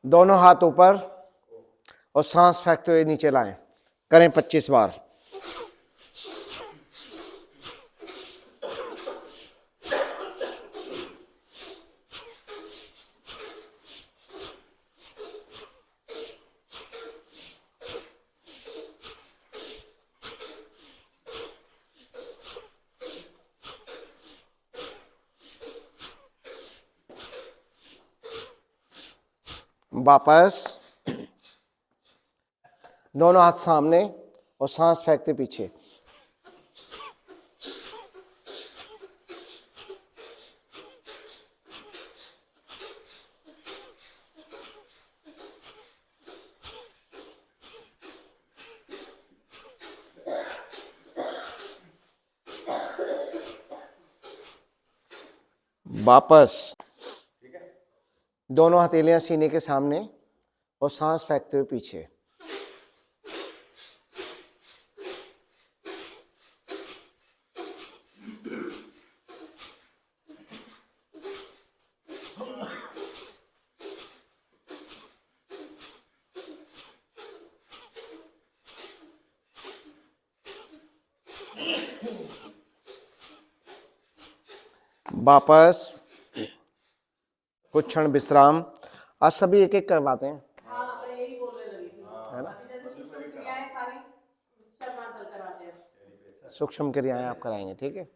दोनों हाथ ऊपर और सांस फेंकते हुए नीचे लाएं। करें 25 बार। वापस दोनों हाथ सामने और सांस फेंकते पीछे। वापस दोनों हथेलियां सीने के सामने और सांस फेंकते हुए पीछे। वापस कुछ क्षण विश्राम। आज सभी एक एक करवाते हैं। हाँ, मैं यही बोलने लगी थी, है ना? अभी जैसे सूक्ष्म क्रियाएं सारी शर्मांकल कराते हैं। सूक्ष्म क्रियाएं आप कराएंगे, ठीक है।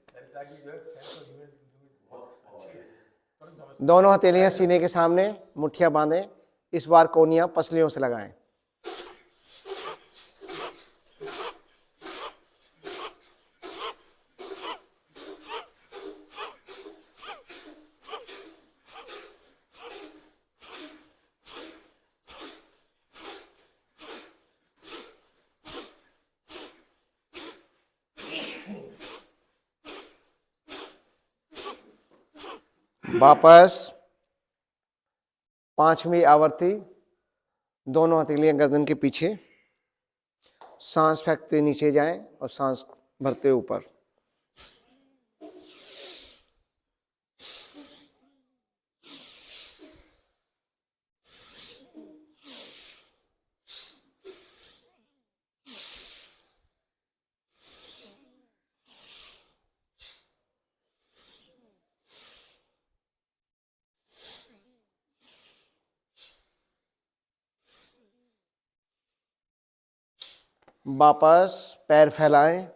दोनों हथेलियां सीने के सामने, मुट्ठियां बांधें। इस बार कोहनियां पसलियों से लगाएं। वापस 5वीं आवृत्ति। दोनों हथेलियां गर्दन के पीछे, सांस फेंकते नीचे जाएं और सांस भरते ऊपर। वापस पैर फैलाएं।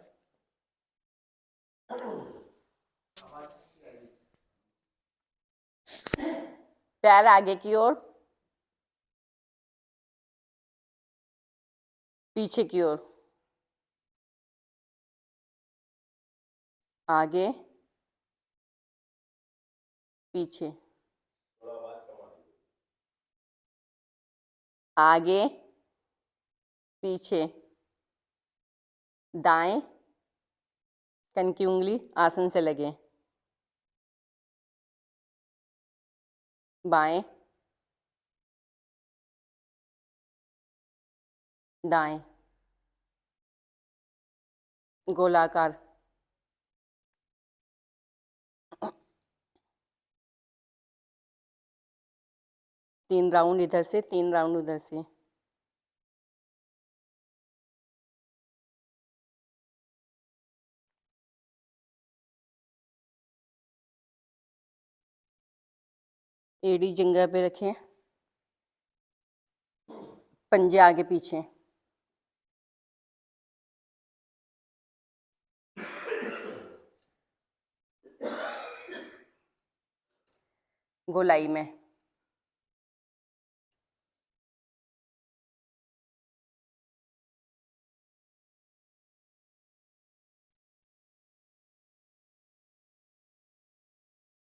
पैर आगे की ओर, पीछे की ओर, आगे, पीछे, आगे, पीछे, दाएं, कन की उंगली आसन से लगे, बाएं, दाएं, गोलाकार, तीन राउंड इधर से, 3 राउंड उधर से। एड़ी जंघा पे रखें, पंजे आगे पीछे, गोलाई में।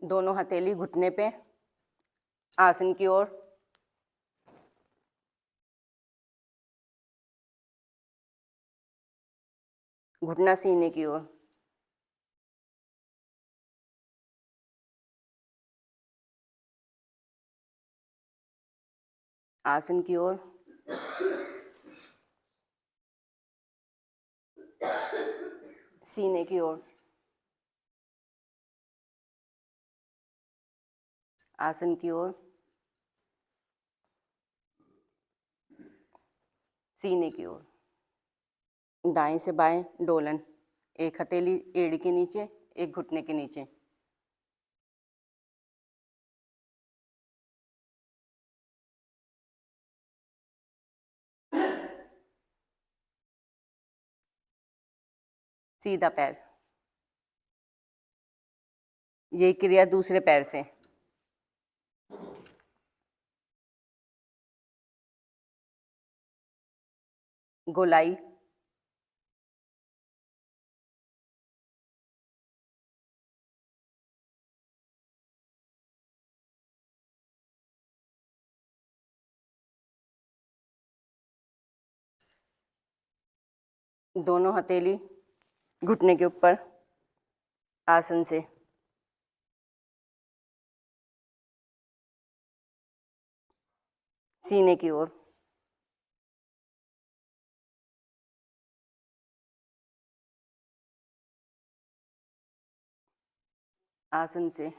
दोनों हथेली घुटने पे, आसन की ओर, घुटना सीने की ओर, आसन की ओर, सीने की ओर, आसन की ओर, सीने की ओर, दाएं से बाएं डोलन, एक हथेली एड़ी के नीचे, एक घुटने के नीचे। सीधा पैर। ये क्रिया दूसरे पैर से। गोलाई, दोनों हथेली घुटने के ऊपर आसन से। सीने की ओर, आसन से।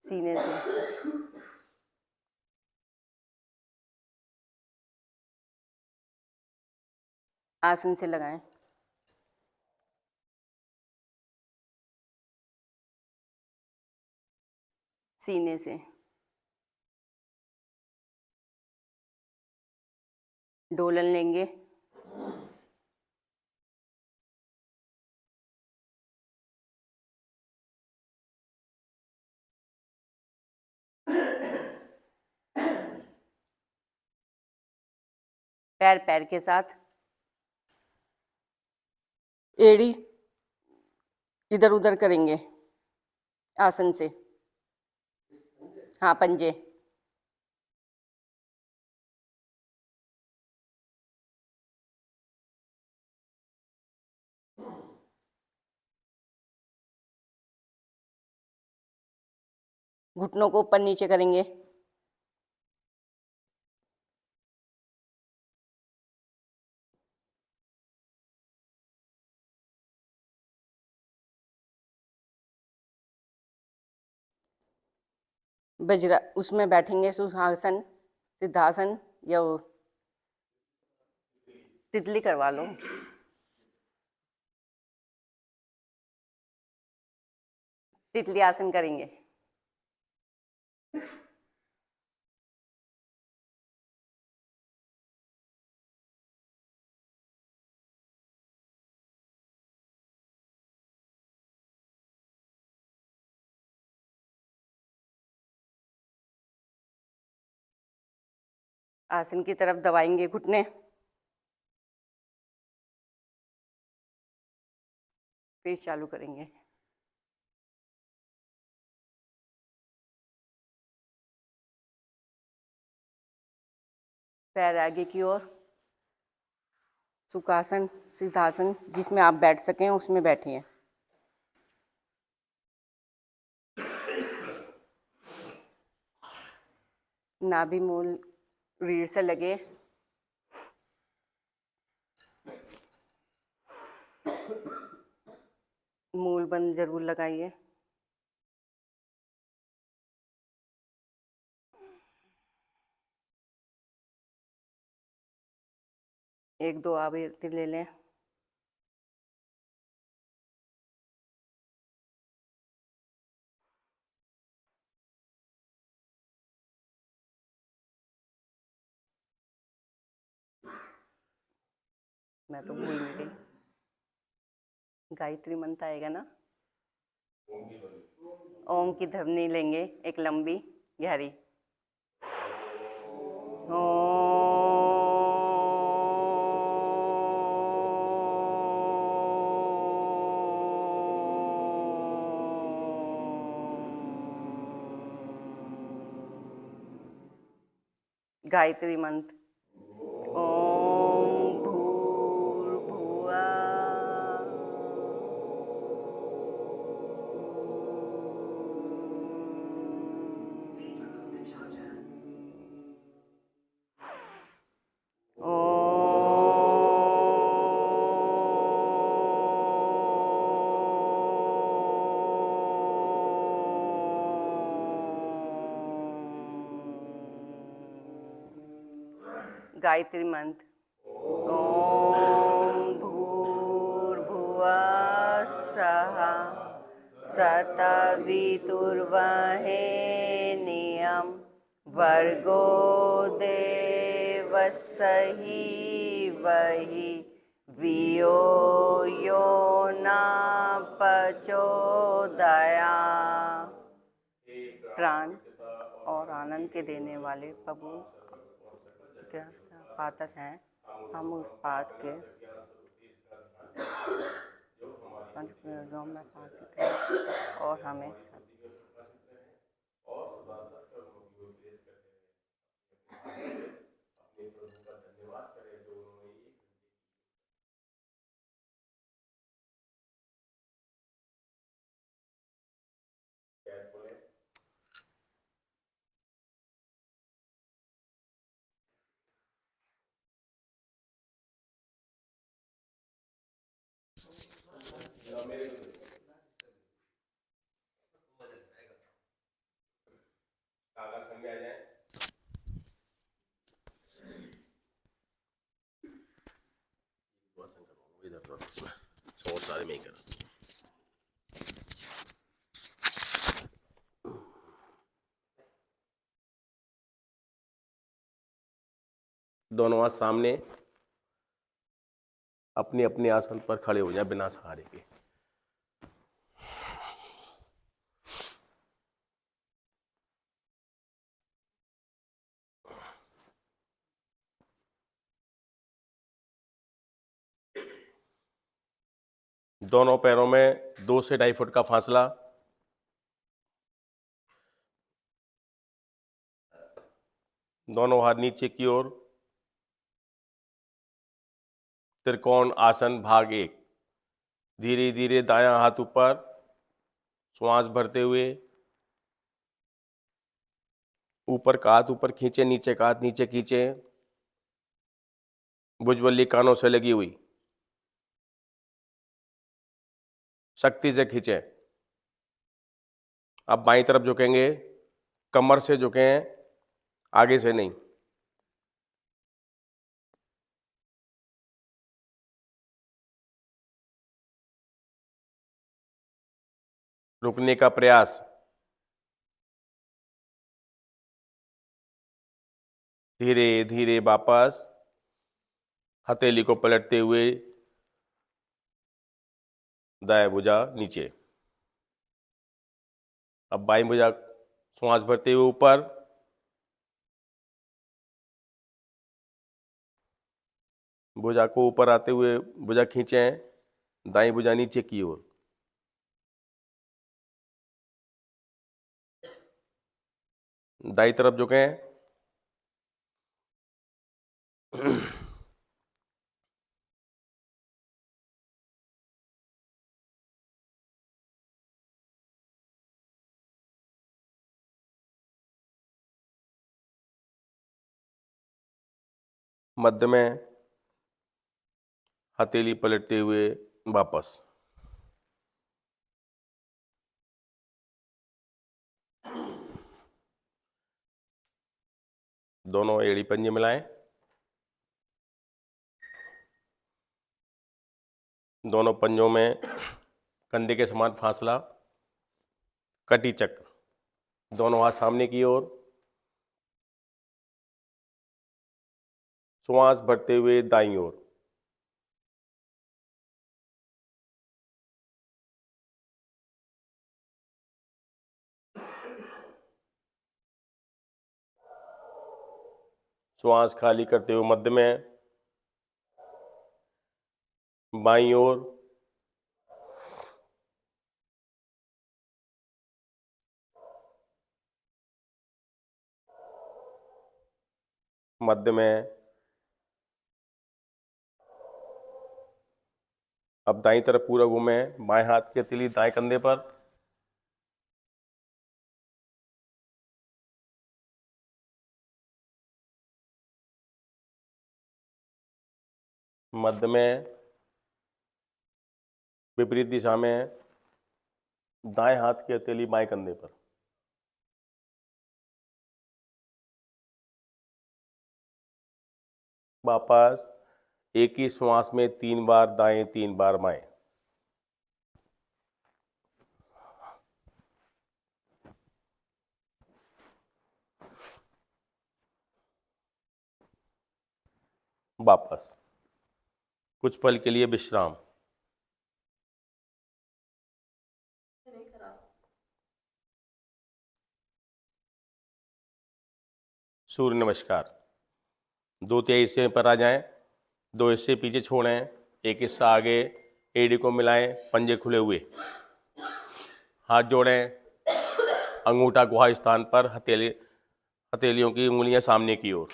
सीने से। आसन से लगाएं। सीने से। डोलन लेंगे। पैर पैर के साथ, एड़ी इधर उधर करेंगे आसन से। हाँ, पंजे। घुटनों को ऊपर नीचे करेंगे। बजरा उसमें बैठेंगे, सुखासन, सिद्धासन या वो तितली करवा लो। तितली आसन करेंगे। आसन की तरफ दबाएंगे घुटने, फिर चालू करेंगे। पैर आगे की ओर, सुखासन, सिद्धासन, जिसमें आप बैठ सकें उसमें बैठिए। नाभि मूल रीढ़ से लगे। मूल बंद जरूर लगाइए। एक दो आवर्ती ले लें। मैं तो भूल ही गई। गायत्री मंत्र आएगा ना। ओम की ध्वनि लेंगे, एक लंबी गहरी। गायत्री मंत्र। ओम भूर्भुवः गायत्री मंत्र। ओम भूर्भुवः स्वः सतवितुर्वरेण्यं भर्गो देवस्य धीमहि धियो यो न प्रचोदयात्। प्राण और आनंद के देने वाले प्रभु क्या पात्र हैं, हम उस पात के पंचप्रयोगों में फांसित हैं और हमें दोनों हाथ सामने अपने अपने आसन पर खड़े हो जाए बिना सहारे के। दोनों पैरों में 2 से 2.5 फुट का फासला। दोनों हाथ नीचे की ओर। त्रिकोण आसन भाग 1। धीरे धीरे दायां हाथ ऊपर, श्वास भरते हुए ऊपर का हाथ ऊपर खींचे, नीचे का हाथ नीचे खींचे। भुजबल्ली कानों से लगी हुई, शक्ति से खींचे। अब बाईं तरफ झुकेंगे, कमर से झुकें, आगे से नहीं। रुकने का प्रयास। धीरे धीरे वापस हथेली को पलटते हुए दाएं भुजा नीचे। अब बाईं भुजा श्वास भरते हुए ऊपर, भुजा को ऊपर आते हुए भुजा खींचें, दाईं भुजा नीचे की ओर। दाईं तरफ झुकें। मध्य में हथेली पलटते हुए वापस। दोनों एड़ी पंजे मिलाएं। दोनों पंजों में कंधे के समान फासला। कटी चक्र। दोनों हाथ सामने की ओर, श्वास भरते हुए दाईं ओर। श्वास खाली करते हुए मध्य में, बाईं ओर। मध्य में। अब दाईं तरफ पूरा घूमें, बाएं हाथ की हथेली दाएं कंधे पर। मध्य में विपरीत दिशा में दाएं हाथ की हथेली बाएं कंधे पर। वापस एक ही श्वास में 3 बार दाएं 3 बार बाएं। वापस कुछ पल के लिए विश्राम। सूर्य नमस्कार। 2/3 हिस्से पर आ जाएं, 2 हिस्से पीछे छोड़ें, एक हिस्सा आगे, एड़ी को मिलाएं, पंजे खुले हुए, हाथ जोड़ें, अंगूठा गुहा स्थान पर, हथेलियों की उंगलियां सामने की ओर।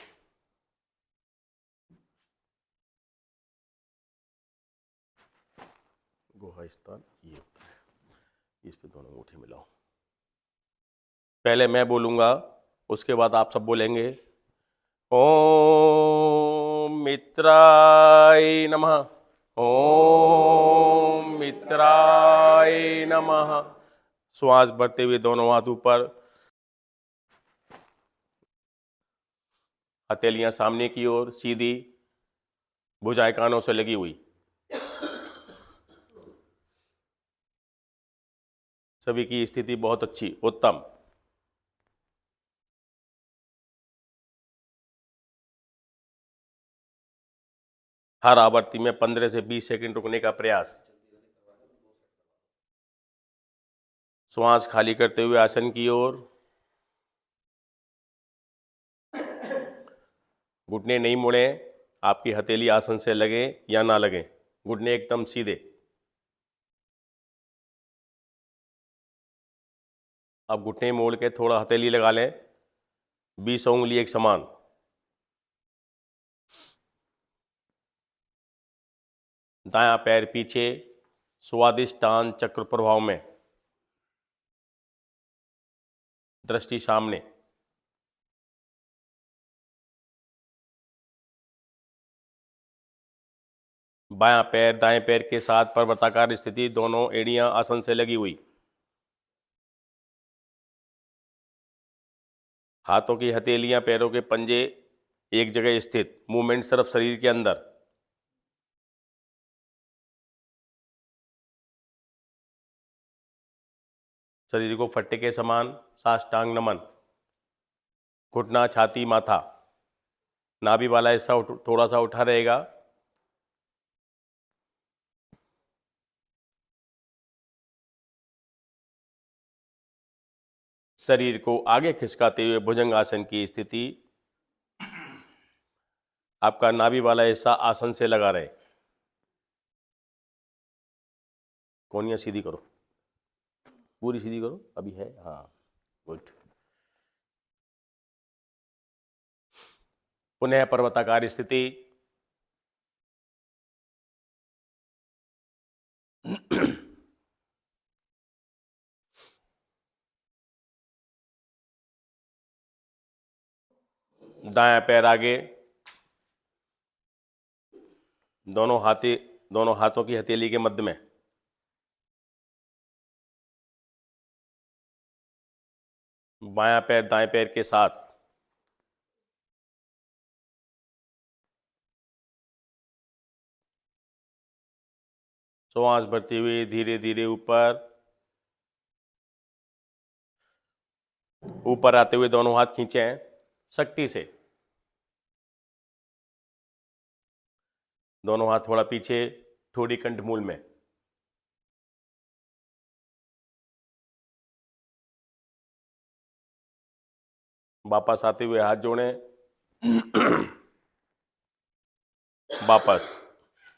गुहा स्थान ये होता है, इस पे दोनों अंगूठे मिलाओ। पहले मैं बोलूंगा, उसके बाद आप सब बोलेंगे। ओम मित्राय नमः। ओम मित्राय नमः। श्वास भरते हुए दोनों हाथ ऊपर, हथेलियां सामने की ओर सीधी, भुजाएं कानों से लगी हुई। सभी की स्थिति बहुत अच्छी, उत्तम। हर आवृत्ति में 15 से 20 सेकंड रुकने का प्रयास। श्वास खाली करते हुए आसन की ओर। घुटने नहीं मुड़े, आपकी हथेली आसन से लगे या ना लगे, घुटने एकदम सीधे। अब घुटने मोड़ के थोड़ा हथेली लगा लें, 20 उंगली एक समान। दायां पैर पीछे, स्वादिष्टान चक्र प्रभाव में, दृष्टि सामने। बायां पैर दाएं पैर के साथ पर्वताकार स्थिति, दोनों एड़ियां आसन से लगी हुई। हाथों की हथेलियां पैरों के पंजे एक जगह स्थित, मूवमेंट सिर्फ शरीर के अंदर। शरीर को फट्टे के समान साष्टांग नमन। घुटना छाती माथा, नाभि वाला हिस्सा थोड़ा सा उठा रहेगा। शरीर को आगे खिसकाते हुए भुजंगासन की स्थिति। आपका नाभि वाला हिस्सा आसन से लगा रहे। कोहनियां सीधी करो, पूरी सीधी करो, अभी है, हाँ, गुड। पुनः पर्वताकार स्थिति। दायां पैर आगे, दोनों हाथों की हथेली के मध्य में। बायां पैर दाएं पैर के साथ। श्वास भरते हुए धीरे धीरे ऊपर आते हुए दोनों हाथ खींचे हैं शक्ति से। दोनों हाथ थोड़ा पीछे, ठोड़ी कंठ मूल में। वापस आते हुए हाथ जोड़ें। वापस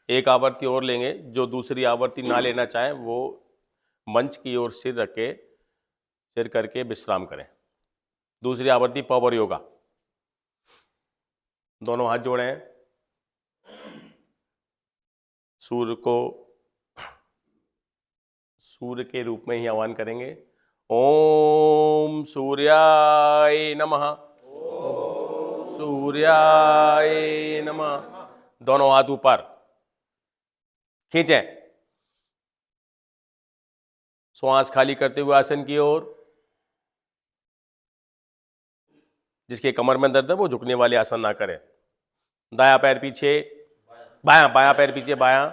एक आवृत्ति और लेंगे, जो दूसरी आवृत्ति ना लेना चाहें वो मंच की ओर सिर रख के, सिर करके विश्राम करें। दूसरी आवृत्ति पावर योगा। दोनों हाथ जोड़ें, सूर्य के रूप में ही आह्वान करेंगे। ओम सूर्याय नमः। सूर्याय नमः। दोनों हाथ ऊपर खींचें। श्वास खाली करते हुए आसन की ओर। जिसके कमर में दर्द है वो झुकने वाले आसन ना करें। दायां पैर पीछे, बायां बायां पैर पीछे, बायां,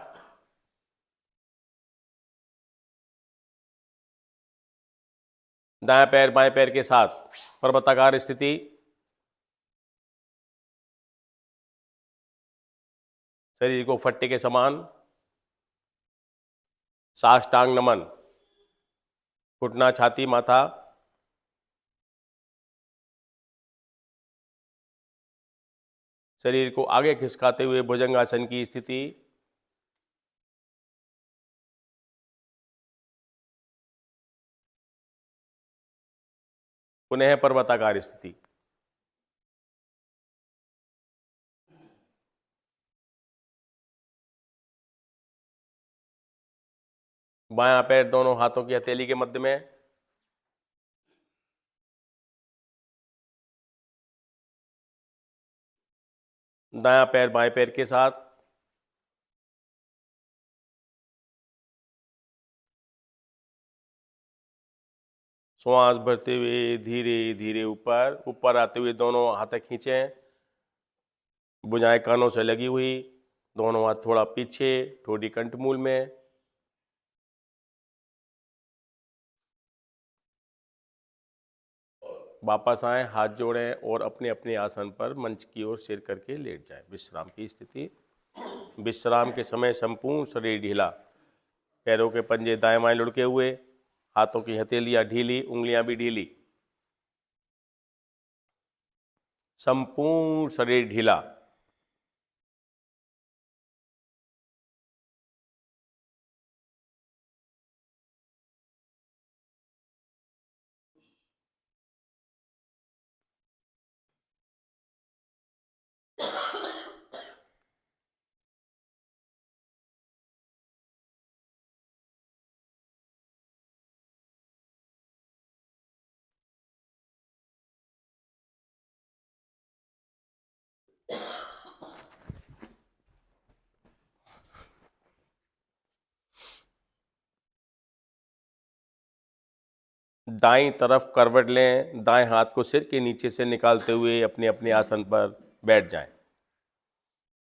दायां पैर बाएं पैर के साथ पर्वताकार स्थिति, शरीर को फट्टे के समान, साष्टांग नमन, घुटना छाती माथा, शरीर को आगे खिसकाते हुए भुजंगासन की स्थिति, पुनः पर्वताकार स्थिति। बायां पैर दोनों हाथों की हथेली के मध्य में, दायां पैर बाएं पैर के साथ, श्वास भरते हुए धीरे धीरे ऊपर ऊपर आते हुए दोनों हाथ खींचें, भुजाएं कानों से लगी हुई, दोनों हाथ थोड़ा पीछे, ठोड़ी कंठमूल में, वापस आए, हाथ जोड़ें और अपने अपने आसन पर मंच की ओर सिर करके लेट जाएं। विश्राम की स्थिति। विश्राम के समय संपूर्ण शरीर ढीला, पैरों के पंजे दाएं बाएं लुढ़के हुए, हाथों की हथेलियां ढीली, उंगलियां भी ढीली, संपूर्ण शरीर ढीला। दाईं तरफ करवट लें, दाएं हाथ को सिर के नीचे से निकालते हुए अपने अपने आसन पर बैठ जाएं,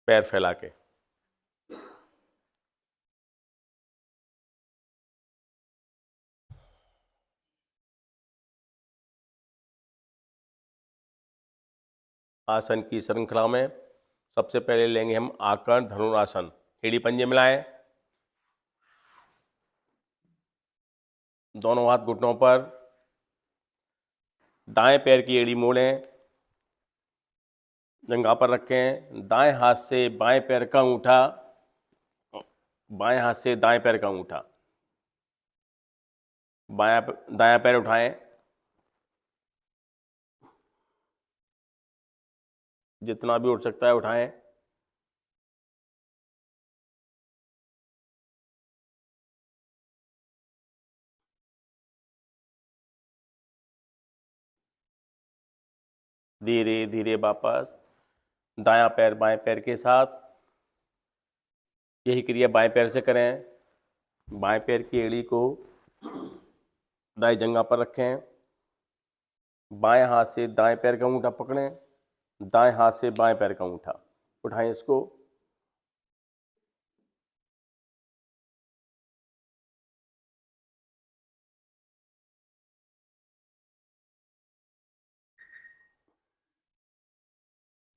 पैर फैला के। आसन की श्रृंखला में सबसे पहले लेंगे हम आकर्ण धनुरासन। एड़ी पंजे मिलाएं, दोनों हाथ घुटनों पर, दाएं पैर की एड़ी मोड़ें, जंघा पर रखें, दाएं हाथ से बाएं पैर का अंगूठा, बाएं हाथ से दाएं पैर का अंगूठा, दायां पैर उठाएं, जितना भी उठ सकता है उठाएं, धीरे धीरे वापस दायां पैर बाएं पैर के साथ। यही क्रिया बाएं पैर से करें। बाएं पैर की एड़ी को दाएं जंघा पर रखें, बाएं हाथ से दाएं पैर का अंगूठा पकड़ें, दाएं हाथ से बाएं पैर का अंगूठा उठाएं, इसको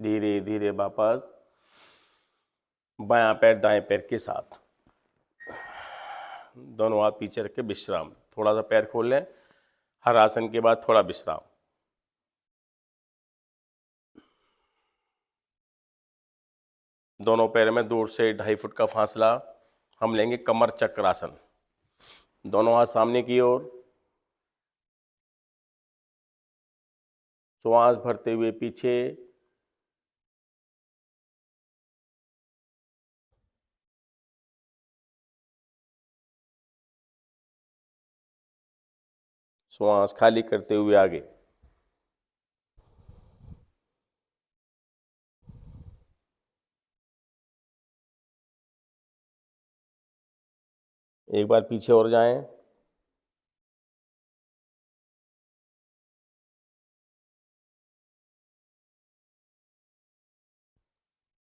धीरे धीरे वापस बायां पैर दाएं पैर के साथ, दोनों हाथ पीछे रख के विश्राम। थोड़ा सा पैर खोल लें, हर आसन के बाद थोड़ा विश्राम। दोनों पैर में 2 से 2.5 फुट का फासला। हम लेंगे कमर चक्रासन। दोनों हाथ सामने की ओर, श्वास भरते हुए पीछे, श्वास खाली करते हुए आगे। एक बार पीछे और जाएं,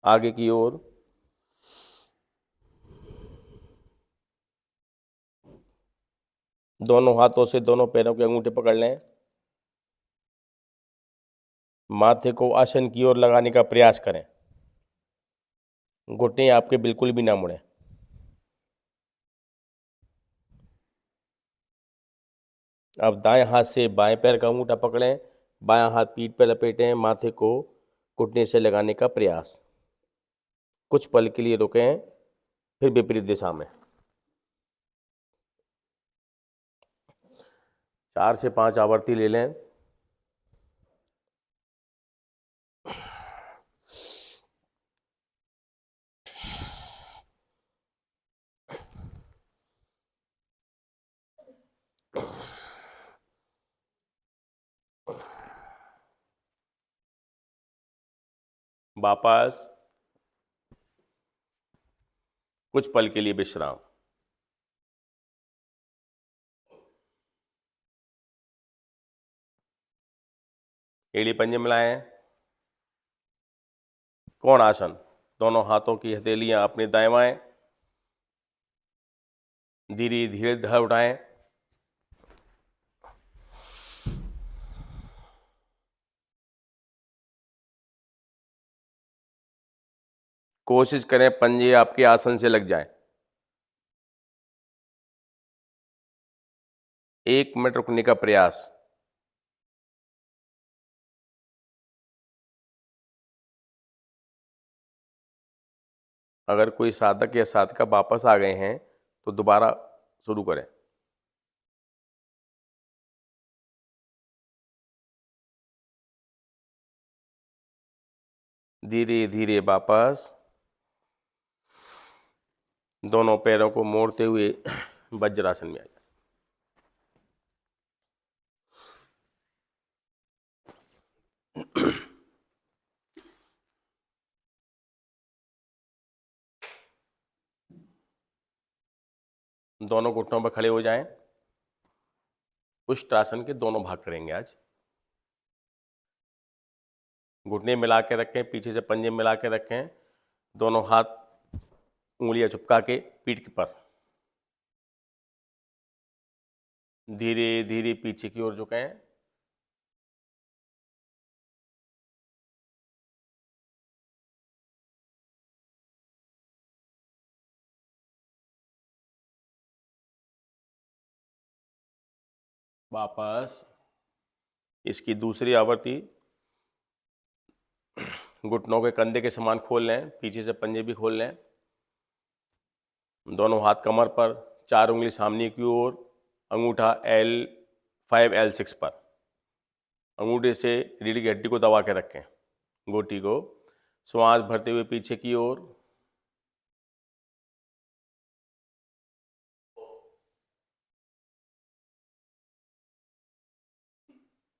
आगे की ओर। दोनों हाथों से दोनों पैरों के अंगूठे पकड़ लें। माथे को आसन की ओर लगाने का प्रयास करें। घुटने आपके बिल्कुल भी ना मुड़े। अब दाएं हाथ से बाएं पैर का अंगूठा पकड़ें, बायां हाथ पीठ पर लपेटें, माथे को घुटने से लगाने का प्रयास। कुछ पल के लिए रुकें, फिर विपरीत दिशा में 4 से 5 आवर्ती ले लें। वापस कुछ पल के लिए विश्राम। एड़ी पंजे मिलाएं। कोण आसन। दोनों हाथों की हथेलियां अपने दाएं बाएं धीरे धीरे धड़ उठाएं। कोशिश करें पंजे आपके आसन से लग जाएं। 1 मिनट रुकने का प्रयास। अगर कोई साधक या साधका वापस आ गए हैं तो दोबारा शुरू करें। धीरे धीरे वापस। दोनों पैरों को मोड़ते हुए वज्रासन में आ जाए। दोनों घुटनों पर खड़े हो जाएं। उष्ट्रासन के दोनों भाग करेंगे आज। घुटने मिला के रखें, पीछे से पंजे मिला के रखें, दोनों हाथ उंगलियां चिपका के पीठ पर धीरे धीरे पीछे की ओर झुकाएं। वापस इसकी दूसरी आवृत्ति। घुटनों के कंधे के समान खोल लें, पीछे से पंजे भी खोल लें। दोनों हाथ कमर पर, 4 उंगली सामने की ओर, अंगूठा L5 L6 पर। अंगूठे से रीढ़ की हड्डी को दबा के रखें। गोटी को श्वास भरते हुए पीछे की ओर।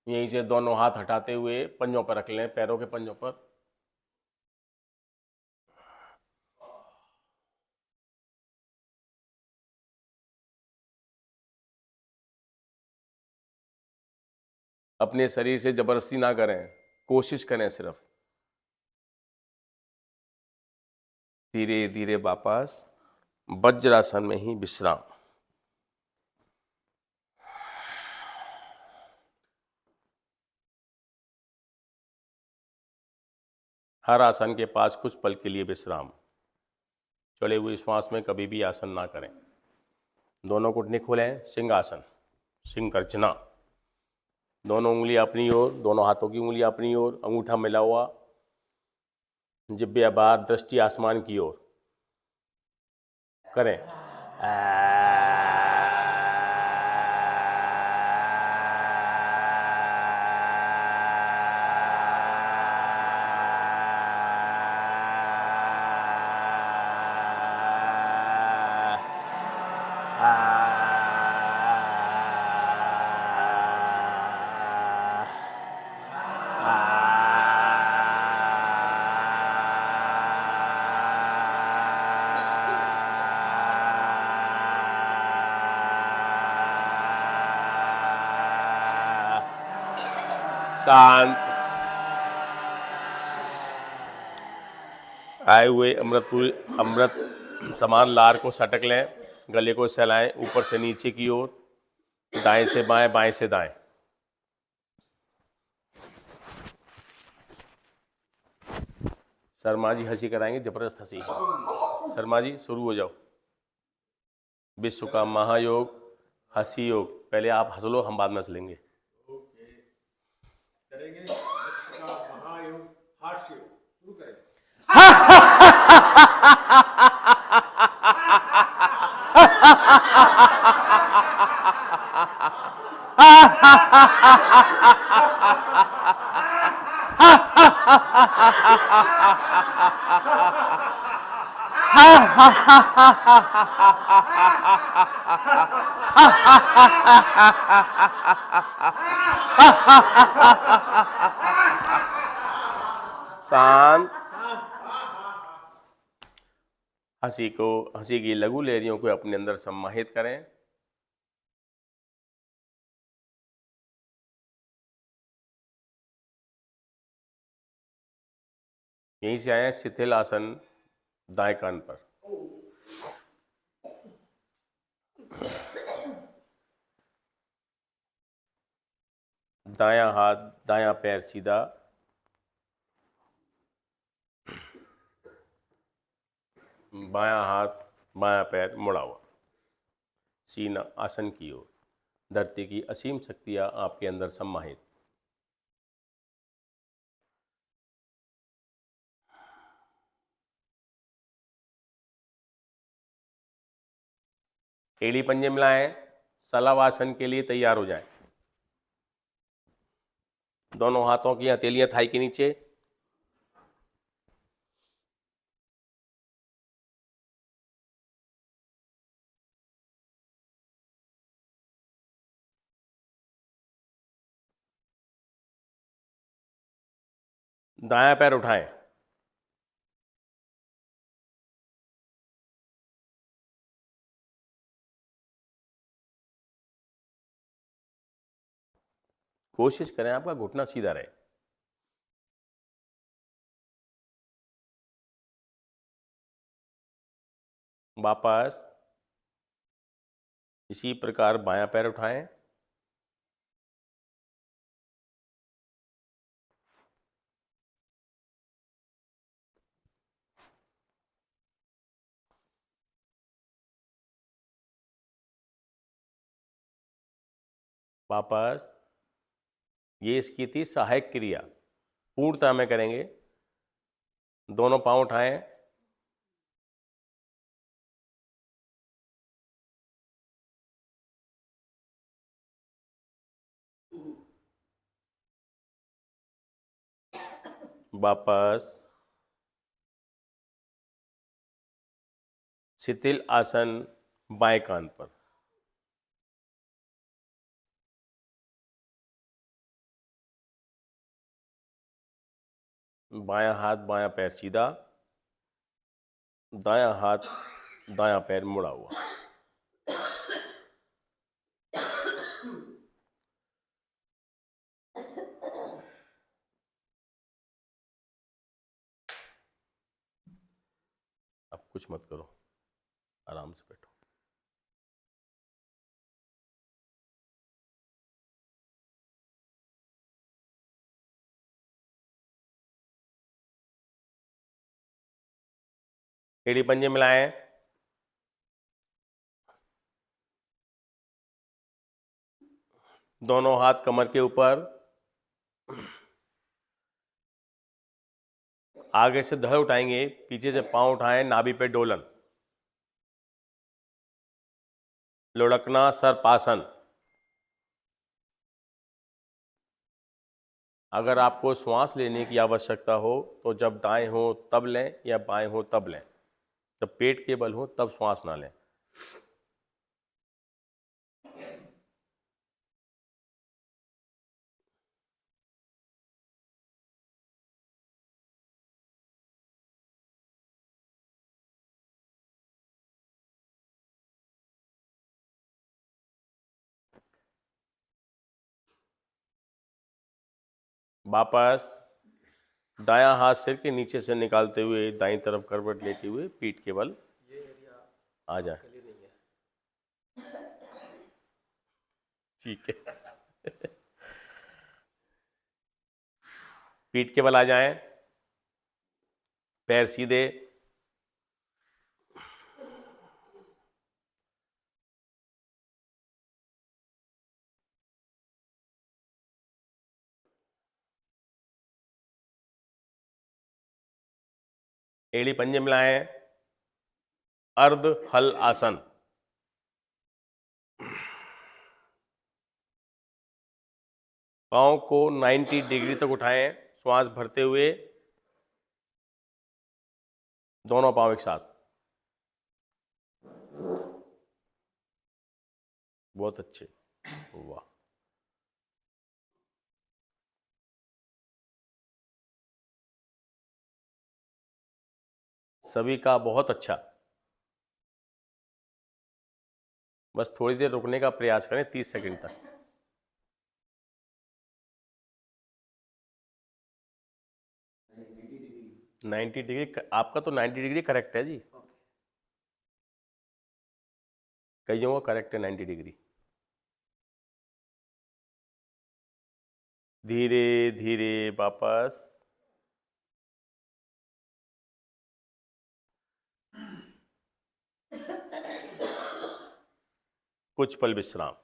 यहीं से दोनों हाथ हटाते हुए पंजों पर रख लें, पैरों के पंजों पर। अपने शरीर से जबरदस्ती ना करें, कोशिश करें सिर्फ। धीरे धीरे वापस वज्रासन में ही विश्राम। हर आसन के पास कुछ पल के लिए विश्राम। चढ़े हुए श्वास में कभी भी आसन ना करें। दोनों घुटने खोलें, सिंहासन, सिंह गर्जना। दोनों उंगलियां अपनी ओर, दोनों हाथों की उंगलियां अपनी ओर, अंगूठा मिला हुआ, जिह्वा बाहर, दृष्टि आसमान की ओर करें। शांत। आए हुए अमृत समान लार को सटक लें, गले को सहलाएं ऊपर से नीचे की ओर, दाएं से बाएं, बाएं से दाएं। शर्मा जी हंसी कराएंगे, जबरदस्त हंसी। शर्मा जी शुरू हो जाओ। विश्व का महायोग हंसी योग। पहले आप हंस लो, हम बाद में हंस लेंगे। करेंगे विश्व का महायोग हास्य योग। शुरू करें। शांत। हंसी की लघु लहरियों को अपने अंदर सम्माहित करें। यहीं से आए शिथिल आसन दाएं कान पर। दायां हाथ दायां पैर सीधा, बायां हाथ बायां पैर मुड़ा हुआ, सीना आसन की ओर। धरती की असीम शक्तियां आपके अंदर सम्माहित। एड़ी पंजे मिलाएं, सलावासन के लिए तैयार हो जाएं। दोनों हाथों की हथेलियां थाई के नीचे। दायां पैर उठाएं। कोशिश करें आपका घुटना सीधा रहे। वापस इसी प्रकार बायां पैर उठाएं। वापस ये इसकी थी सहायक क्रिया, पूर्णता में करेंगे। दोनों पांव उठाएं। वापस शिथिल आसन बाएं कान पर। बायां हाथ बायां पैर सीधा, दायां हाथ दायां पैर मुड़ा हुआ। अब कुछ मत करो, आराम से बैठो। एड़ी पंजे मिलाएं। दोनों हाथ कमर के ऊपर। आगे से धड़ उठाएंगे, पीछे से पांव उठाएं, नाभि पे डोलन। लुढ़कना सर्पासन। अगर आपको श्वास लेने की आवश्यकता हो तो जब दाएं हो तब लें या बाएं हो तब लें। जब पेट के बल हो तब श्वास ना लें। वापस दायां हाथ सिर के नीचे से निकालते हुए दाईं तरफ करवट लेते हुए पीठ के बल आ जाए। ठीक है। पीठ के बल आ जाएं, पैर सीधे, एड़ी पंजे मिलाएं, अर्ध हल आसन। पाँव को 90 डिग्री तक उठाएं, श्वास भरते हुए दोनों पाँव एक साथ। बहुत अच्छे, वाह। सभी का बहुत अच्छा। बस थोड़ी देर रुकने का प्रयास करें, 30 सेकंड तक। नाइन्टी डिग्री आपका तो 90 डिग्री करेक्ट है जी। कईयों का करेक्ट है 90 डिग्री। धीरे धीरे वापस। कुछ पल विश्राम।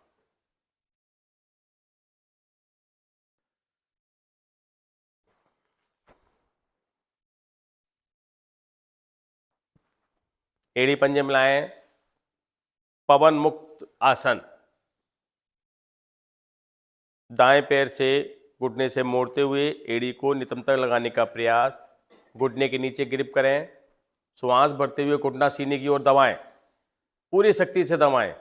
एड़ी पंजे मिलाएं, पवन मुक्त आसन। दाएं पैर से घुटने से मोड़ते हुए एड़ी को नितंब तक लगाने का प्रयास। घुटने के नीचे ग्रिप करें, श्वास भरते हुए घुटना सीने की ओर दबाएं, पूरी शक्ति से दबाएं।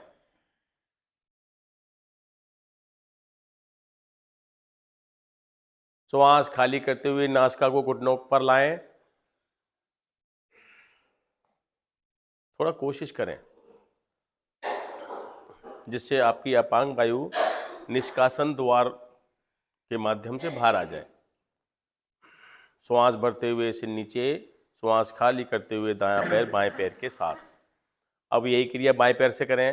श्वास खाली करते हुए नासिका को घुटनों पर लाएं। थोड़ा कोशिश करें जिससे आपकी अपांग वायु निष्कासन द्वार के माध्यम से बाहर आ जाए। श्वास भरते हुए सिर नीचे, श्वास खाली करते हुए दायां पैर बाएं पैर के साथ। अब यही क्रिया बाएं पैर से करें।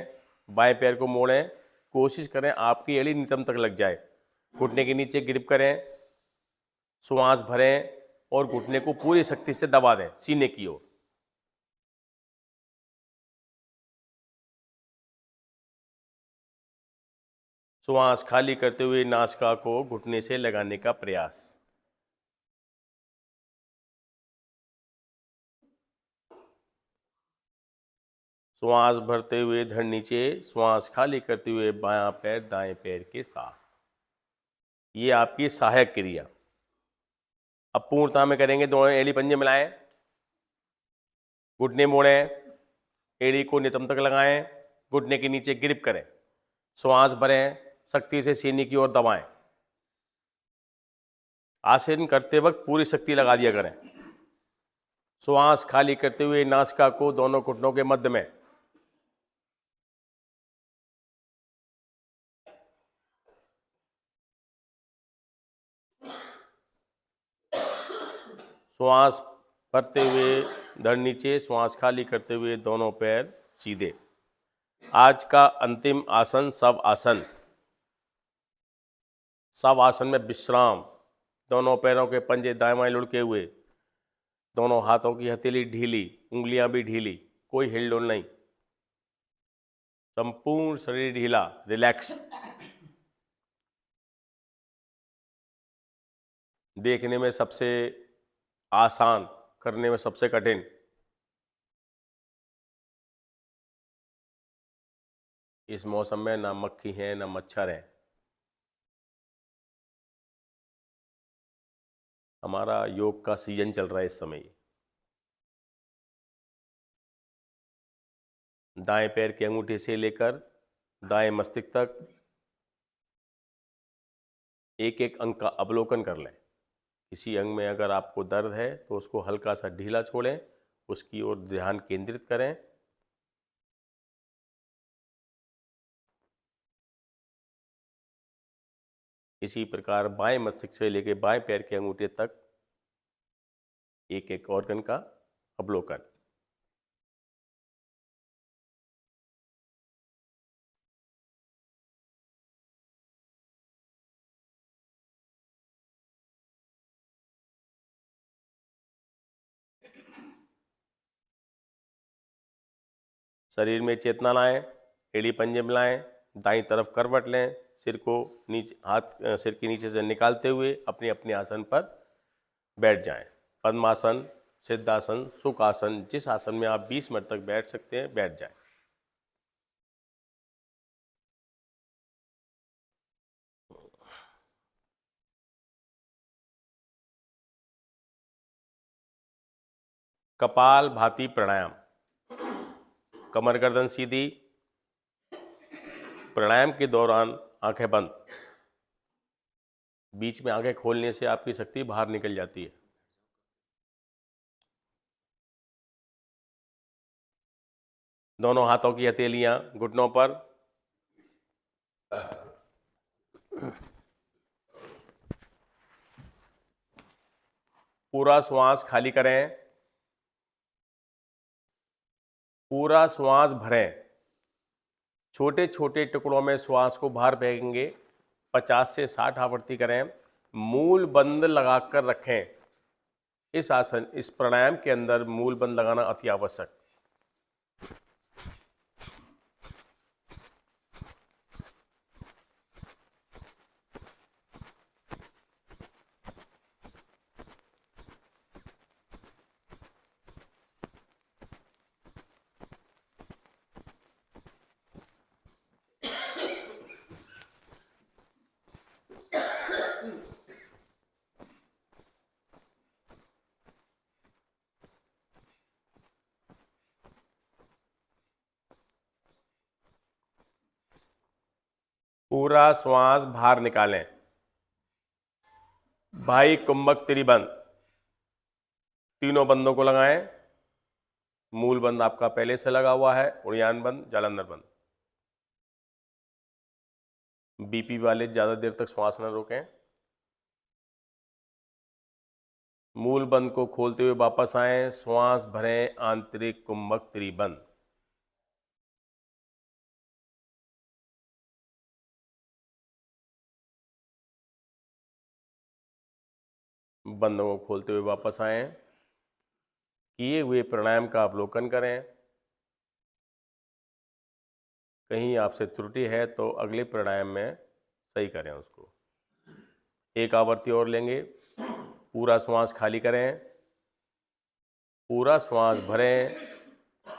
बाएं पैर को मोड़ें, कोशिश करें आपकी एड़ी नितंब तक लग जाए। घुटने के नीचे ग्रिप करें, श्वास भरें और घुटने को पूरी शक्ति से दबा दें सीने की ओर। श्वास खाली करते हुए नासिका को घुटने से लगाने का प्रयास। श्वास भरते हुए धड़ नीचे, श्वास खाली करते हुए बायां पैर दाएं पैर के साथ। ये आपकी सहायक क्रिया। अब पूर्णता में करेंगे। दोनों एड़ी पंजे मिलाएं, घुटने मोड़ें, एड़ी को नितंब तक लगाएं, घुटने के नीचे ग्रिप करें, श्वास भरें, शक्ति से सीने की ओर दबाएं। आसन करते वक्त पूरी शक्ति लगा दिया करें। श्वास खाली करते हुए नासिका को दोनों घुटनों के मध्य में। श्वास भरते हुए धड़ नीचे, श्वास खाली करते हुए दोनों पैर सीधे। आज का अंतिम आसन सब आसन। सब आसन में विश्राम। दोनों पैरों के पंजे दाएं बाएं लुढ़के हुए, दोनों हाथों की हथेली ढीली, उंगलियां भी ढीली, कोई हिलडुल नहीं, संपूर्ण शरीर ढीला, रिलैक्स। देखने में सबसे आसान, करने में सबसे कठिन। इस मौसम में ना मक्खी है ना मच्छर है। हमारा योग का सीजन चल रहा है इस समय। दाएं पैर के अंगूठे से लेकर दाएं मस्तिष्क तक एक एक अंग का अवलोकन कर लें। किसी अंग में अगर आपको दर्द है तो उसको हल्का सा ढीला छोड़ें, उसकी ओर ध्यान केंद्रित करें। इसी प्रकार बाएं मस्तिष्क से लेकर बाएं पैर के अंगूठे तक एक एक ऑर्गन का अवलोकन। शरीर में चेतना लाएं, एड़ी पंजे मिलाएं, दाईं तरफ करवट लें, सिर को नीचे, हाथ सिर के नीचे से निकालते हुए अपने अपने आसन पर बैठ जाएं। पद्मासन, सिद्धासन, सुखासन, जिस आसन में आप 20 मिनट तक बैठ सकते हैं बैठ जाएं। कपाल भाती प्राणायाम। कमर गर्दन सीधी। प्राणायाम के दौरान आंखें बंद। बीच में आंखें खोलने से आपकी शक्ति बाहर निकल जाती है। दोनों हाथों की हथेलियां घुटनों पर। पूरा श्वास खाली करें, पूरा श्वास भरें। छोटे छोटे टुकड़ों में श्वास को बाहर फेंकेंगे। 50 से 60 आवृत्ति करें। मूल बंद लगाकर रखें। इस आसन, इस प्राणायाम के अंदर मूल बंद लगाना अति आवश्यक। पूरा श्वास बाहर निकालें। भाई कुंभक त्रिबंध। तीनों बंदों को लगाएं। मूल बंद आपका पहले से लगा हुआ है। उड़ियान बंद, जालंधर बंद। बीपी वाले ज्यादा देर तक श्वास न रोकें। मूल बंद को खोलते हुए वापस आएं। श्वास भरें, आंतरिक कुंभक त्रिबंध। बंदों को खोलते हुए वापस आएं। किए हुए प्राणायाम का अवलोकन करें। कहीं आपसे त्रुटि है तो अगले प्राणायाम में सही करें उसको। एक आवृत्ति और लेंगे। पूरा श्वास खाली करें, पूरा श्वास भरें।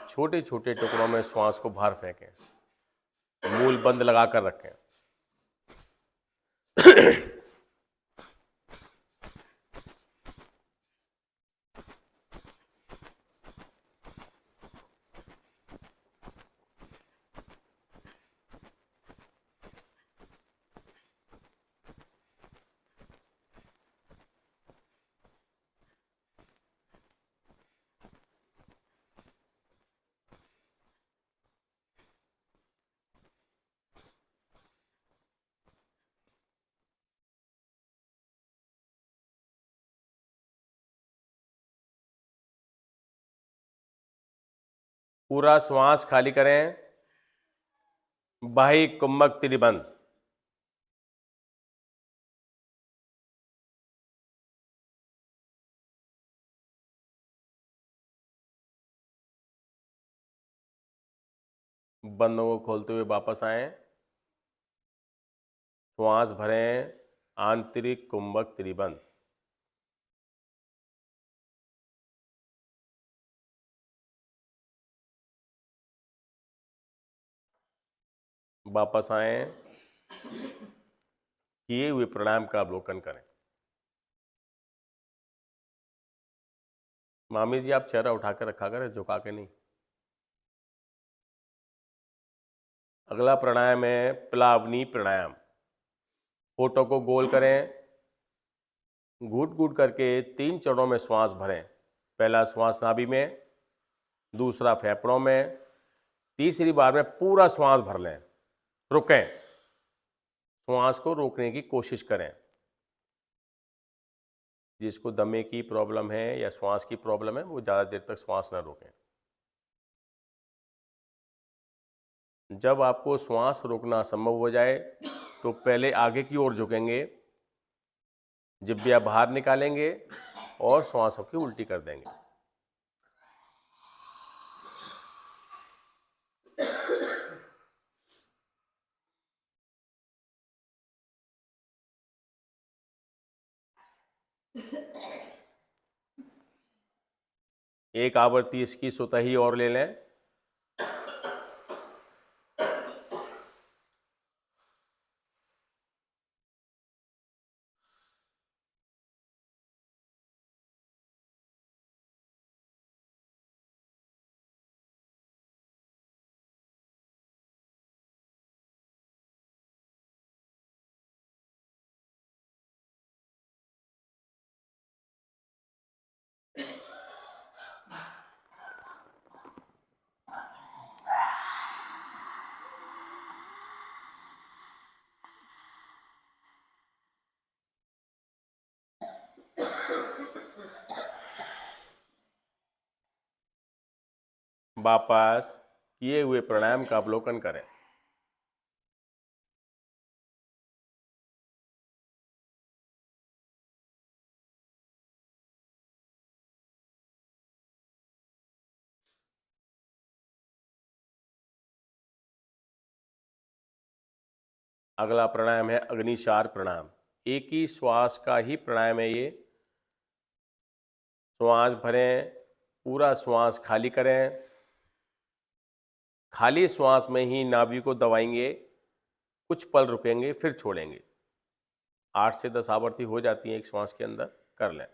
छोटे छोटे टुकड़ों में श्वास को बाहर फेंकें। मूल बंद लगाकर रखें। पूरा श्वास खाली करें। बाह्य कुंभक त्रिबंध। बंदों को खोलते हुए वापस आएं। श्वास भरें, आंतरिक कुंभक त्रिबंध। वापस आएं। किए हुए प्राणायाम का अवलोकन करें। मामी जी आप चेहरा उठाकर रखा करें, झुका के नहीं। अगला प्राणायाम है प्लावनी प्राणायाम। होठों को गोल करें। घूट घूट करके 3 चरणों में श्वास भरें। पहला श्वास नाभि में, दूसरा फेफड़ों में, तीसरी बार में पूरा श्वास भर लें। रुकें। श्वास को रोकने की कोशिश करें। जिसको दमे की प्रॉब्लम है या श्वास की प्रॉब्लम है वो ज़्यादा देर तक श्वास ना रोकें। जब आपको श्वास रोकना असंभव हो जाए तो पहले आगे की ओर झुकेंगे, जिह्वा बाहर निकालेंगे और श्वासों की उल्टी कर देंगे। एक आवृत्ति इसकी स्वतः ही और ले लें। वापस किए हुए प्राणायाम का अवलोकन करें। अगला प्राणायाम है अग्निसार प्राणायाम। एक ही श्वास का ही प्राणायाम है ये। श्वास भरें, पूरा श्वास खाली करें, खाली श्वास में ही नाभि को दबाएंगे, कुछ पल रुकेंगे, फिर छोड़ेंगे। 8 से 10 आवृत्ति हो जाती हैं एक श्वास के अंदर, कर लें।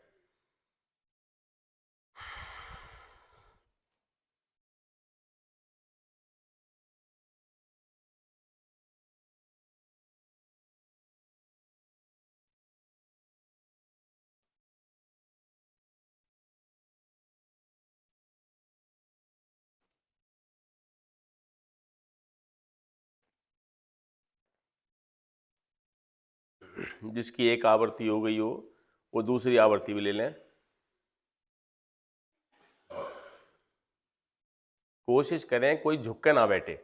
जिसकी एक आवृत्ति हो गई हो वो दूसरी आवृत्ति भी ले लें। कोशिश करें कोई झुक के ना बैठे,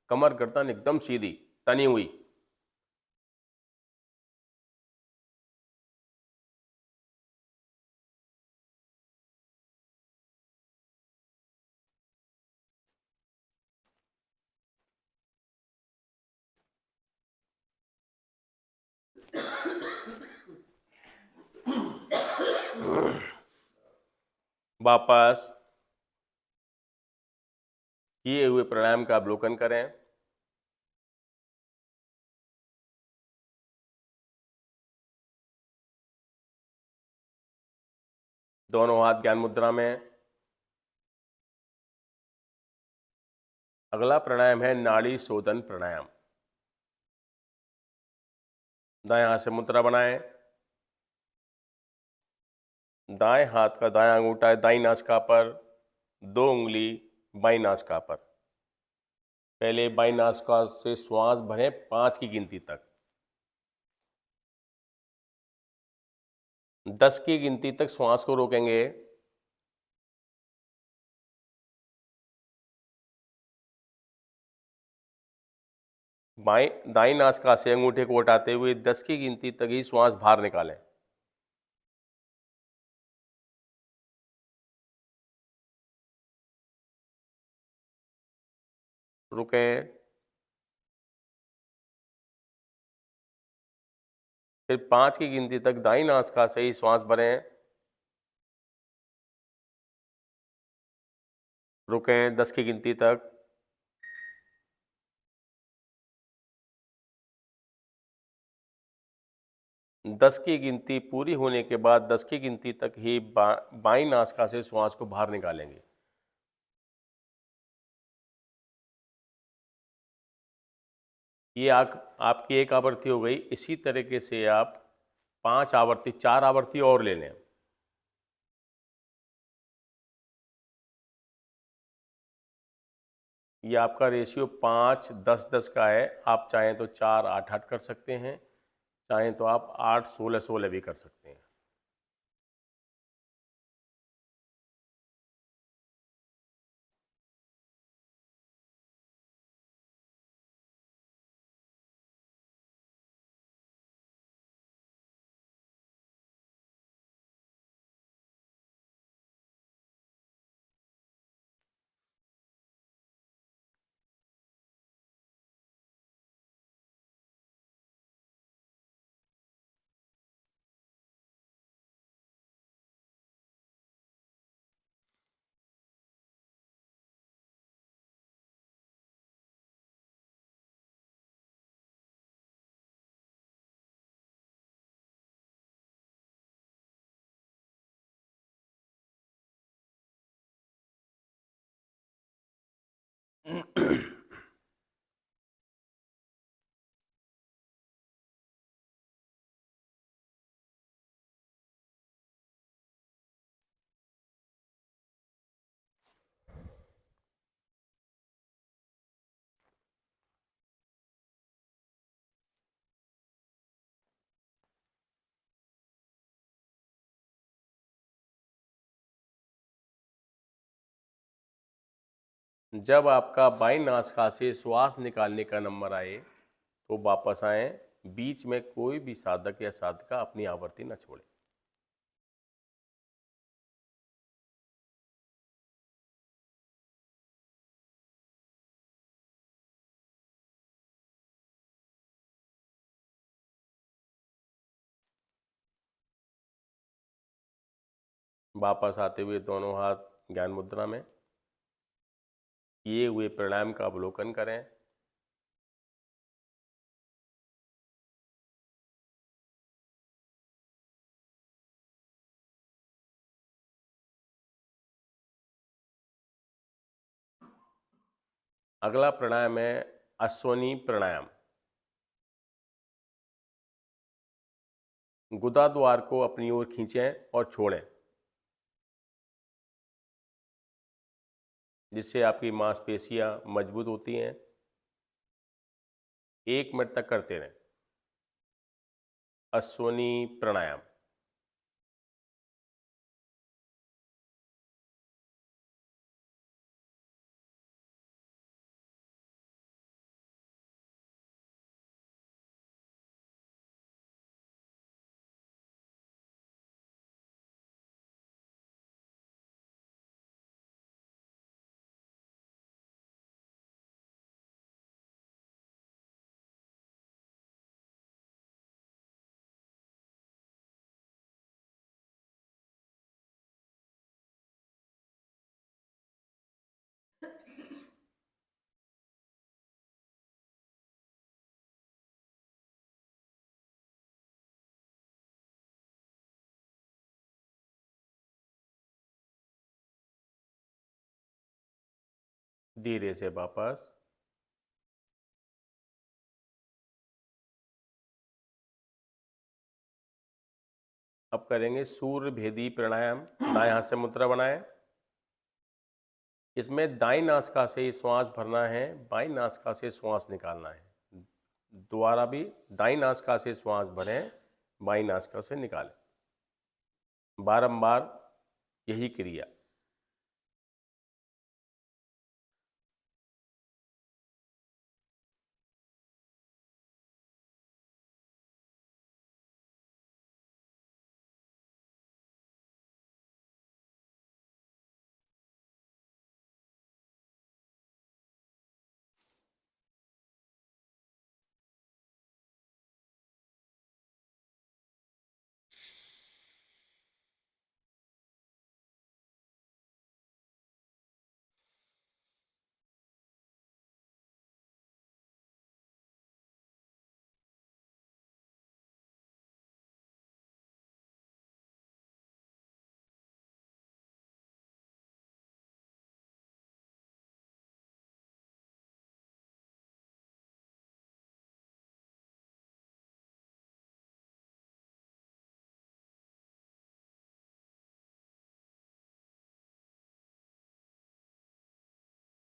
कमर गर्दन एकदम सीधी तनी हुई। वापस किए हुए प्राणायाम का अवलोकन करें। दोनों हाथ ज्ञान मुद्रा में। अगला प्राणायाम है नाड़ी शोधन प्राणायाम। दाएं हाथ से मुद्रा बनाएं। दाएं हाथ का दायां अंगूठा दाईं नासिका पर, 2 उंगली बाईं नासिका पर। पहले बाईं नासिका से श्वास भरें 5 की गिनती तक। 10 की गिनती तक श्वास को रोकेंगे। दाईं नासिका से अंगूठे को उठाते हुए 10 की गिनती तक ही श्वास बाहर निकालें। रुकें। फिर 5 की गिनती तक दाईं नासिका से ही श्वास भरें। रुकें 10 की गिनती तक। 10 की गिनती पूरी होने के बाद 10 की गिनती तक ही बाईं नासिका से श्वास को बाहर निकालेंगे। ये आपकी एक आवृत्ति हो गई। इसी तरीके से आप 5 आवृत्ति 4 आवृत्ति और ले लें। ये आपका रेशियो 5 10 10 का है। आप चाहें तो 4 8 8 कर सकते हैं, चाहें तो आप 8 16 16 भी कर सकते हैं। जब आपका बाईं नासिका से श्वास निकालने का नंबर आए तो वापस आए। बीच में कोई भी साधक या साधिका अपनी आवृत्ति न छोड़े। वापस आते हुए दोनों हाथ ज्ञान मुद्रा में किए हुए प्राणायाम का अवलोकन करें। अगला प्राणायाम है अश्वनी प्राणायाम। गुदा द्वार को अपनी ओर खींचें और छोड़ें, जिससे आपकी मांसपेशियां मजबूत होती हैं। 1 मिनट तक करते रहें। अश्वनी प्राणायाम। धीरे से वापस। अब करेंगे सूर्य भेदी प्राणायाम। दाएं हाथ से मुद्रा बनाएं। इसमें दाईं नासिका से श्वास भरना है, बाईं नासिका से श्वास निकालना है। दोबारा भी दाईं नासिका से श्वास भरें, बाईं नासिका से निकालें। बारंबार यही क्रिया।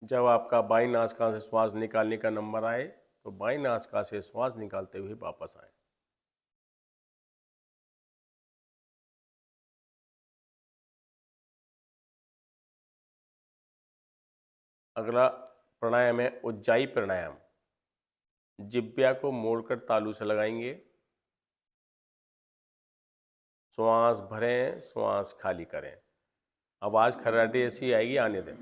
जब आपका बाईं नासिका से श्वास निकालने का नंबर आए तो बाईं नासिका से श्वास निकालते हुए वापस आए। अगला प्राणायाम है उज्जाई प्राणायाम। जिह्वा को मोड़कर तालू से लगाएंगे। श्वास भरें, श्वास खाली करें। आवाज खर्राटे ऐसी आएगी, आने दें।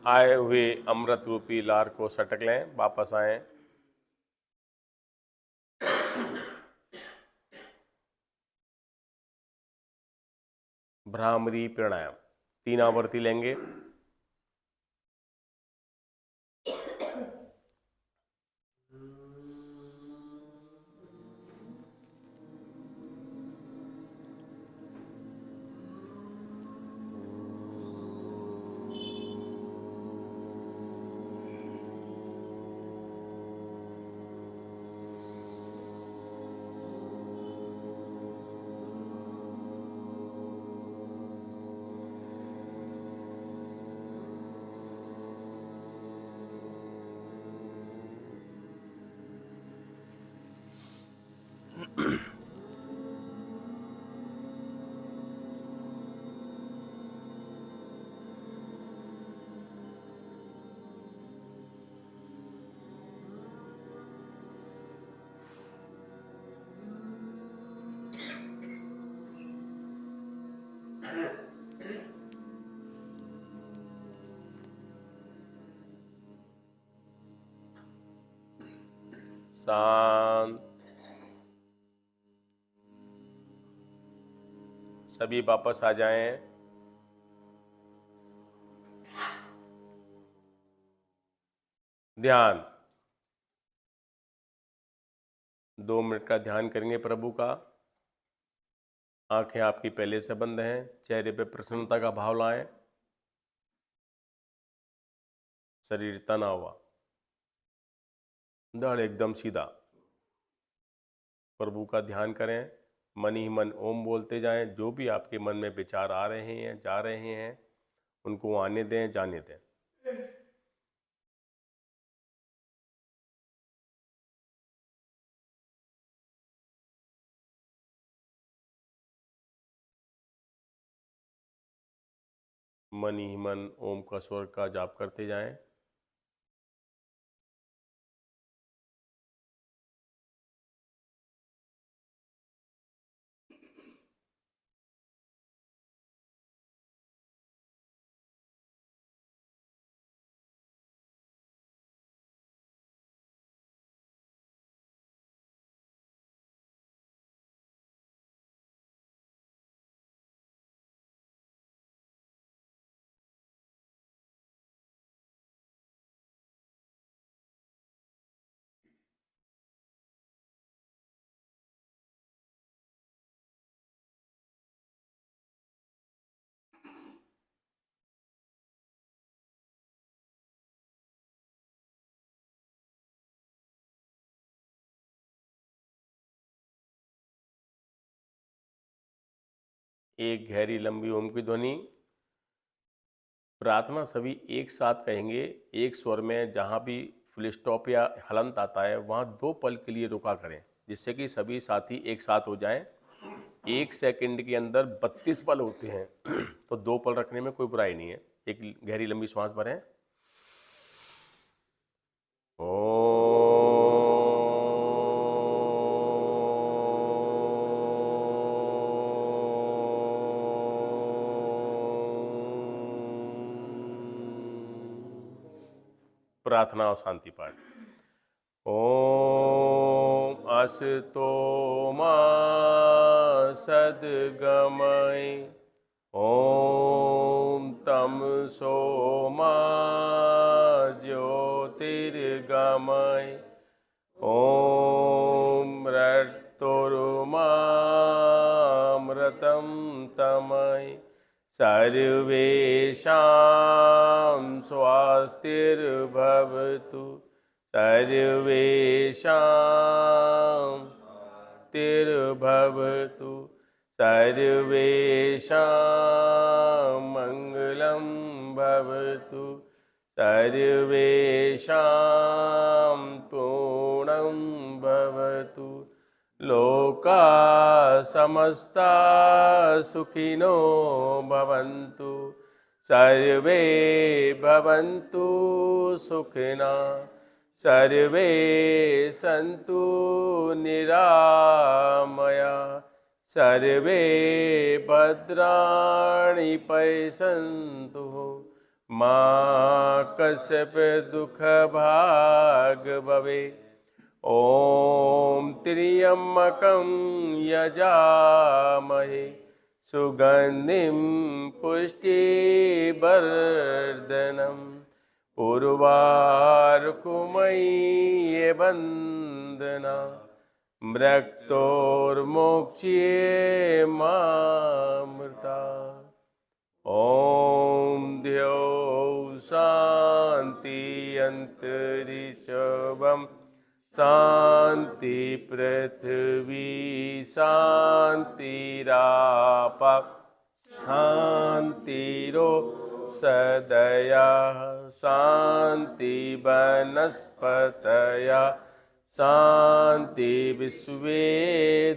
आए हुए अमृत रूपी लार को सटक लें, वापस आए। भ्रामरी प्राणायाम 3 आवर्ती लेंगे। शांत। सभी वापस आ जाएं। ध्यान 2 मिनट का ध्यान करेंगे प्रभु का। आंखें आपकी पहले से बंद हैं, चेहरे पे प्रसन्नता का भाव लाएं, शरीर तना हुआ, धड़ एकदम सीधा। प्रभु का ध्यान करें, मन ही मन ओम बोलते जाएं। जो भी आपके मन में विचार आ रहे हैं, जा रहे हैं, उनको आने दें, जाने दें। मन ही मन ओम का स्वर का जाप करते जाएं। एक गहरी लंबी ओम की ध्वनि। प्रार्थना सभी एक साथ कहेंगे, एक स्वर में। जहां भी फुल स्टॉप या हलंत आता है वहां 2 पल के लिए रुका करें, जिससे कि सभी साथी एक साथ हो जाएं। 1 सेकंड के अंदर 32 पल होते हैं तो 2 पल रखने में कोई बुराई नहीं है। एक गहरी लंबी श्वास भरें। प्रार्थना और शांति पाठ। ओम असतो मा सद्गमय, ओम तमसो मा ज्योतिर्गमय, ओम मृत्युर्मामृतं तमय, सर्वेषां स्वास्तिर्भवतु, सर्वेषां तिर्भवतु, सर्वेषां मङ्गलं भवतु, सर्वेषां पूर्णं भवतु, लोका समस्ता सुखिनो भवन्तु, सर्वे भवन्तु सुखिना, सर्वे सन्तु निरामया, सर्वे भद्राणि पश्यन्तु माँ कश्यप दुख भाग भवे। ओम त्र्यंबकं यजामहे सुगंधिं पुष्टिवर्धनम् उर्वारुकमयी वंदना मृत्योर्मोक्ष्ये मामृता। ओम द्यौ शांति अंतरिक्षं शांति पृथ्वी शांतिरापः शांतिरो सदया शांति वनस्पतयः शांति विश्वे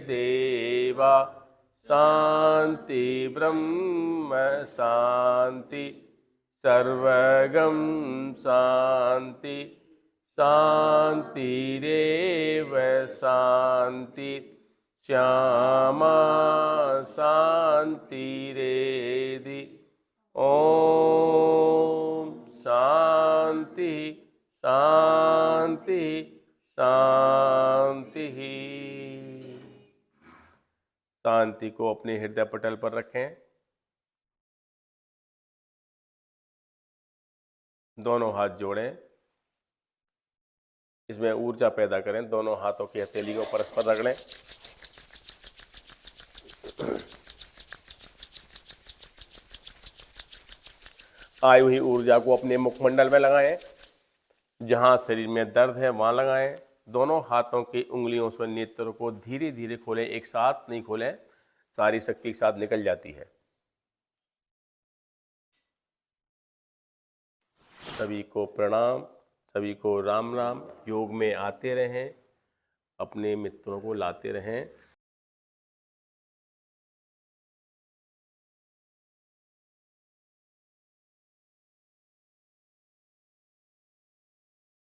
देवा शांति ब्रह्म शांति सर्वगं शांति शांतिरेव शांति श्यामा शांतिरेधि। ओम शांति शांति शांति। शांति को अपने हृदय पटल पर रखें। दोनों हाथ जोड़ें, इसमें ऊर्जा पैदा करें। दोनों हाथों की हथेली को परस्पर रगड़ें। आई हुई ऊर्जा को अपने मुखमंडल में लगाएं। जहां शरीर में दर्द है वहां लगाएं। दोनों हाथों की उंगलियों से नेत्र को धीरे धीरे खोलें, एक साथ नहीं खोलें, सारी शक्ति एक साथ निकल जाती है। सभी को प्रणाम, सभी को राम राम। योग में आते रहें, अपने मित्रों को लाते रहें।